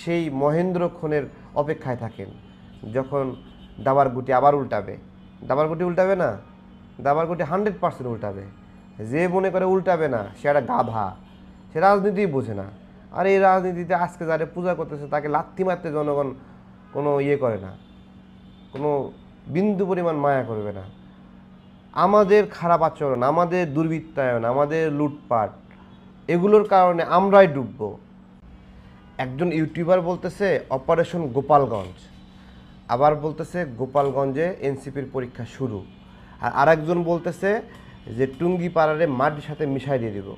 সেই মহেন্দ্রক্ষণের অপেক্ষায় থাকেন, যখন দাবার গুটি আবার উল্টাবে। দাবার গুটি উল্টাবে না, দাবার গুটি 100% উল্টাবে। যে মনে করে উল্টাবে না সে একটা গাভা, সে রাজনীতিই বোঝে না। আর এই রাজনীতিতে আজকে যারা পূজা করতেছে তাকে লাথি মারতে জনগণ কোনো ইয়ে করে না, কোনো বিন্দু পরিমাণ মায়া করবে না। আমাদের খারাপ আচরণ, আমাদের দুর্বৃত্তায়ন, আমাদের লুটপাট, এগুলোর কারণে আমরাই ডুববো। একজন ইউটিউবার বলতেছে অপারেশন গোপালগঞ্জ, আবার বলতেছে গোপালগঞ্জে এনসিপির পরীক্ষা শুরু, আর আরেকজন বলতেছে যে টুঙ্গিপাড়ারে মাটির সাথে মিশাই দিয়ে দিব।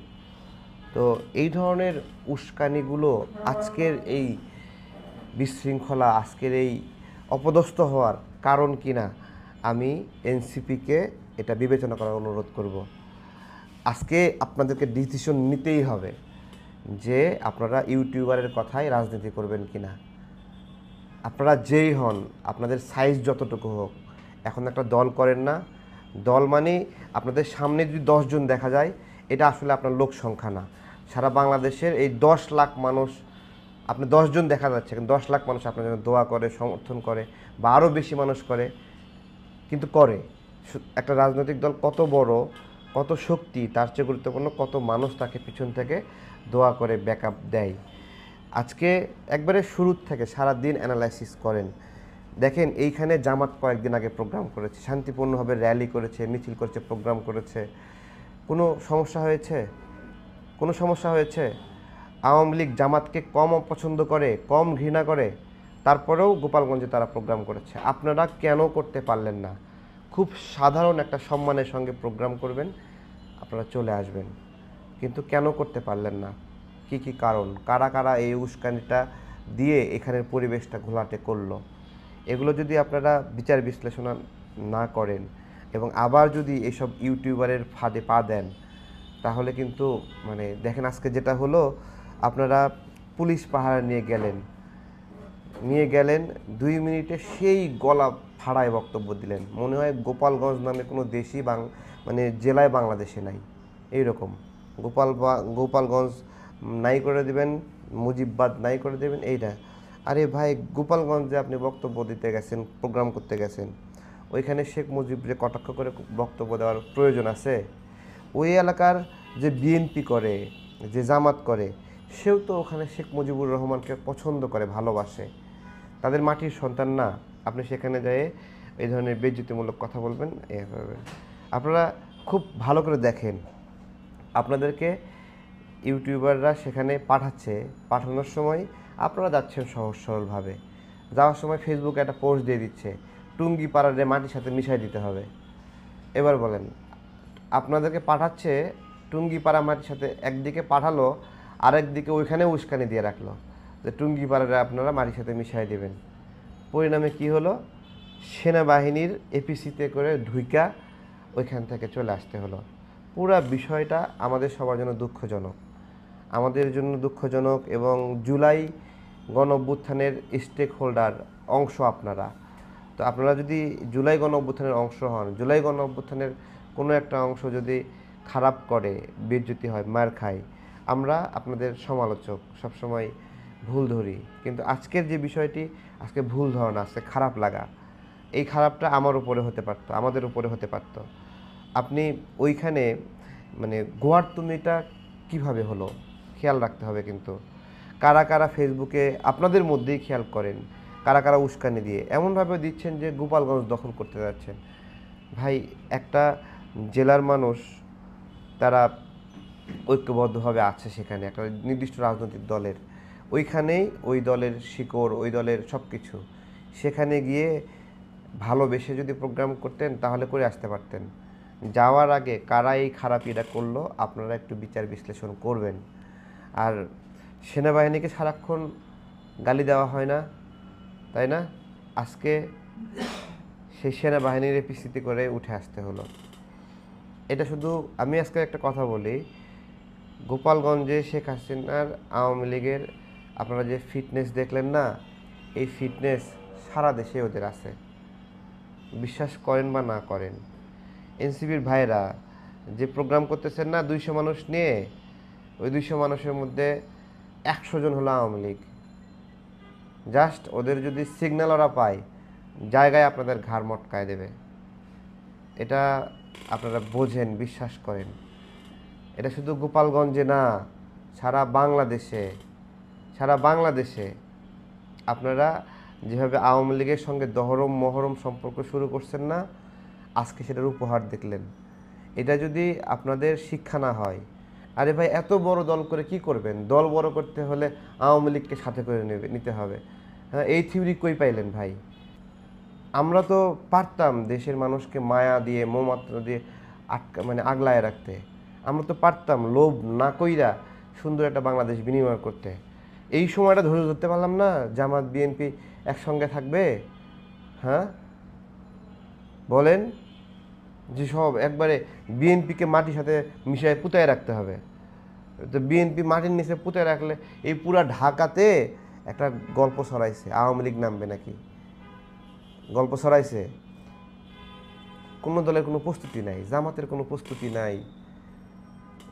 তো এই ধরনের উস্কানিগুলো আজকের এই বিশৃঙ্খলা, আজকের এই অপদস্থ হওয়ার কারণ কিনা আমি এনসিপিকে এটা বিবেচনা করার অনুরোধ করব। আজকে আপনাদেরকে ডিসিশন নিতেই হবে যে আপনারা ইউটিউবারের কথায় রাজনীতি করবেন কিনা। আপনারা যেই হন, আপনাদের সাইজ যতটুকু হোক, এখন একটা দল করেন না। দল মানে আপনাদের সামনে যদি 10 জন দেখা যায়, এটা আসলে আপনার লোক সংখ্যা না। সারা বাংলাদেশের এই 10 লাখ মানুষ, আপনি 10 জন দেখা যাচ্ছে, কিন্তু 10 লাখ মানুষ আপনার জন্য দোয়া করে, সমর্থন করে, বা আরও বেশি মানুষ করে, কিন্তু করে। একটা রাজনৈতিক দল কত বড়, কত শক্তি, তার চেয়ে গুরুত্বপূর্ণ কত মানুষ তাকে পিছন থেকে দোয়া করে, ব্যাকআপ দেয়। আজকে একবারে শুরুর থেকে সারা দিন অ্যানালাইসিস করেন, দেখেন এইখানে জামাত কয়েকদিন আগে প্রোগ্রাম করেছে, শান্তিপূর্ণভাবে র্যালি করেছে, মিছিল করেছে, প্রোগ্রাম করেছে, কোনো সমস্যা হয়েছে? কোনো সমস্যা হয়েছে? আওয়ামী লীগ জামাতকে কম অপছন্দ করে, কম ঘৃণা করে, তারপরেও গোপালগঞ্জে তারা প্রোগ্রাম করেছে। আপনারা কেন করতে পারলেন না? খুব সাধারণ একটা সম্মানের সঙ্গে প্রোগ্রাম করবেন, আপনারা চলে আসবেন, কিন্তু কেন করতে পারলেন না? কি কি কারণ? কারা কারা এই উস্কানিটা দিয়ে এখানের পরিবেশটা ঘোলাটে করলো? এগুলো যদি আপনারা বিচার বিশ্লেষণ না করেন এবং আবার যদি এইসব ইউটিউবারের ফাঁদে পা দেন, তাহলে কিন্তু মানে দেখেন আজকে যেটা হলো, আপনারা পুলিশ পাহারা নিয়ে গেলেন 2 মিনিটে সেই গলা ফাড়ায় বক্তব্য দিলেন, মনে হয় গোপালগঞ্জ নামে কোনো দেশই মানে জেলায় বাংলাদেশে নাই। এইরকম গোপালগঞ্জ নাই করে দেবেন, মুজিববাদ নাই করে দেবেন, এইটা। আরে ভাই, গোপালগঞ্জে আপনি বক্তব্য দিতে গেছেন, প্রোগ্রাম করতে গেছেন, ওইখানে শেখ মুজিবরে কটাক্ষ করে বক্তব্য দেওয়ার প্রয়োজন আছে? ওই এলাকার যে বিএনপি করে, যে জামাত করে, সেও তো ওখানে শেখ মুজিবুর রহমানকে পছন্দ করে, ভালোবাসে, তাদের মাটির সন্তান না? আপনি সেখানে যেয়ে এই ধরনের বেইজ্জতিমূলক কথা বলবেন, এ করবেন? আপনারা খুব ভালো করে দেখেন, আপনাদেরকে ইউটিউবাররা সেখানে পাঠানোর সময় আপনারা যাচ্ছেন সহজ সরলভাবে, যাওয়ার সময় ফেসবুকে একটা পোস্ট দিয়ে দিচ্ছে টুঙ্গিপাড়ারে মাটির সাথে মিশাই দিতে হবে। এবার বলেন, আপনাদেরকে পাঠাচ্ছে টুঙ্গিপাড়া মাটির সাথে, একদিকে পাঠালো, আরেকদিকে ওইখানে উস্কানি দিয়ে রাখলো যে টুঙ্গিপাড়ারে আপনারা মাটির সাথে মিশাই দেবেন। পরিণামে কি হলো? সেনাবাহিনীর এপিসিতে করে ঢুইকা ওইখান থেকে চলে আসতে হলো। পুরা বিষয়টা আমাদের সবার জন্য দুঃখজনক, আমাদের জন্য দুঃখজনক। এবং জুলাই গণ অভ্যুত্থানের স্টেক হোল্ডার অংশ আপনারা। তো আপনারা যদি জুলাই গণ অভ্যুত্থানের অংশ হন, জুলাই গণ অভ্যুত্থানের কোনো একটা অংশ যদি খারাপ করে, বেইজ্জতি হয়, মার খায়, আমরা আপনাদের সমালোচক, সবসময় ভুল ধরি, কিন্তু আজকের যে বিষয়টি, আজকে ভুল ধারণা, আজকে খারাপ লাগা, এই খারাপটা আমার উপরে হতে পারতো, আমাদের উপরে হতে পারতো। আপনি ওইখানে মানে গোয়ার তুমিটা কীভাবে হলো খেয়াল রাখতে হবে। কিন্তু কারা কারা ফেসবুকে আপনাদের মধ্যেই খেয়াল করেন, কারা কারা উস্কানি দিয়ে এমনভাবে দিচ্ছেন যে গোপালগঞ্জ দখল করতে যাচ্ছেন। ভাই, একটা জেলার মানুষ তারা ঐক্যবদ্ধভাবে আছে, সেখানে একটা নির্দিষ্ট রাজনৈতিক দলের, ওইখানেই ওই দলের শিকড়, ওই দলের সব কিছু। সেখানে গিয়ে ভালোবেসে যদি প্রোগ্রাম করতেন তাহলে করে আসতে পারতেন। যাওয়ার আগে কারা এই খারাপিটা করলো আপনারা একটু বিচার বিশ্লেষণ করবেন। আর সেনাবাহিনীকে সারাক্ষণ গালি দেওয়া হয় না, তাই না? আজকে সেই সেনাবাহিনীর এপিসিতে করে উঠে আসতে হলো। এটা শুধু আমি আজকে একটা কথা বলি, গোপালগঞ্জে শেখ হাসিনার আওয়ামী লীগের আপনারা যে ফিটনেস দেখলেন না, এই ফিটনেস সারা দেশে ওদের আছে, বিশ্বাস করেন বা না করেন। এনসিপির ভাইরা যে প্রোগ্রাম করতেছেন না 200 মানুষ নিয়ে, ওই 200 মানুষের মধ্যে 100 জন হলো আওয়ামী লীগ, জাস্ট ওদের যদি সিগন্যাল ওরা পায়, জায়গায় আপনাদের ঘাড় মটকায় দেবে। এটা আপনারা বোঝেন, বিশ্বাস করেন। এটা শুধু গোপালগঞ্জে না, সারা বাংলাদেশে, সারা বাংলাদেশে আপনারা যেভাবে আওয়ামী লীগের সঙ্গে দহরম মহরম সম্পর্ক শুরু করছেন না, আজকে সেটার উপহার দেখলেন। এটা যদি আপনাদের শিক্ষা না হয়, আরে ভাই এত বড় দল করে কি করবেন? দল বড় করতে হলে আওয়ামী লীগকে সাথে করে নিতে হবে। হ্যাঁ, এই থিওরি কই পাইলেন ভাই? আমরা তো পারতাম দেশের মানুষকে মায়া দিয়ে মমত্র দিয়ে আগলায় রাখতে। আমরা তো পারতাম লোভ না কইরা সুন্দর একটা বাংলাদেশ বিনিময় করতে। এই সময়টা ধৈর্য ধরতে পারলাম না, জামাত বিএনপি একসঙ্গে থাকবে। হ্যাঁ বলেন, যে সব একবারে বিএনপিকে মাটির সাথে মিশিয়ে পুঁতায় রাখতে হবে। তো বিএনপি মাটির নিচে পুঁতে রাখলে এই পুরা ঢাকাতে একটা গল্প ছড়াইছে আওয়ামী লীগ নামবে নাকি, গল্প ছড়াইছে। কোনো দলের কোনো প্রস্তুতি নাই, জামাতের কোনো প্রস্তুতি নাই,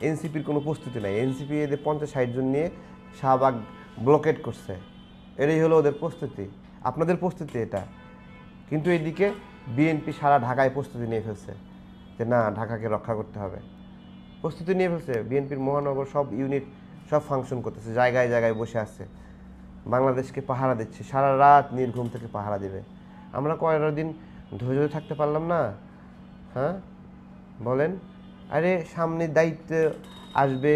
এনসিপির কোনো প্রস্তুতি নাই। এনসিপি এদের 50-60 জন নিয়ে শাহবাগ ব্লকেট করছে, এটাই হলো ওদের প্রস্তুতি। আপনাদের প্রস্তুতি এটা। কিন্তু এদিকে বিএনপি সারা ঢাকায় প্রস্তুতি নিয়ে ফেলছে যে না, ঢাকাকে রক্ষা করতে হবে। প্রস্তুতি নিয়ে ফেলছে, বিএনপির মহানগর সব ইউনিট সব ফাংশন করতেছে, জায়গায় জায়গায় বসে আছে, বাংলাদেশকে পাহারা দিচ্ছে, সারা রাত নির্ঘুম থেকে পাহারা দেবে। আমরা কয়েকটা দিন ধৈর্য থাকতে পারলাম না? হ্যাঁ বলেন। আরে সামনে দায়িত্ব আসবে,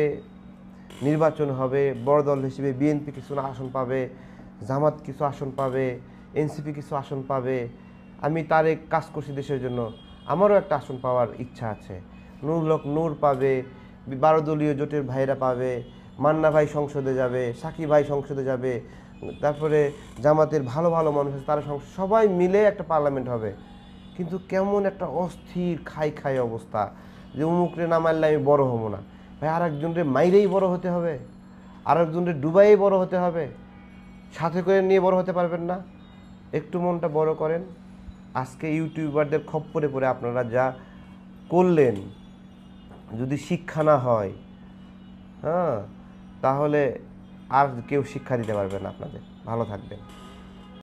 নির্বাচন হবে, বড় দল হিসেবে বিএনপি কিছু আসন পাবে, জামাত কিছু আসন পাবে, এনসিপি কিছু আসন পাবে। আমি তারেক কাজ করছি দেশের জন্য, আমারও একটা আসন পাওয়ার ইচ্ছা আছে। নূর পাবে, 12 দলীয় জোটের ভাইরা পাবে, মান্না ভাই সংসদে যাবে, সাকিব ভাই সংসদে যাবে, তারপরে জামাতের ভালো ভালো মানুষ আছে তারা সবাই মিলে একটা পার্লামেন্ট হবে। কিন্তু কেমন একটা অস্থির খাই অবস্থা, যে উমুকরে না মারলে আমি বড় হবো না। ভাই আরেকজনরে মাইরেই বড় হতে হবে, আরেকজনরে ডুবাইয়েই বড় হতে হবে, সাথে করে নিয়ে বড় হতে পারবেন না। একটু মনটা বড় করেন। আজকে ইউটিউবারদের খপ্পরে পড়ে আপনারা যা করলেন, যদি শিক্ষা না হয়, হ্যাঁ, তাহলে আর কেউ শিক্ষা দিতে পারবে না আপনাদের। ভালো থাকবেন।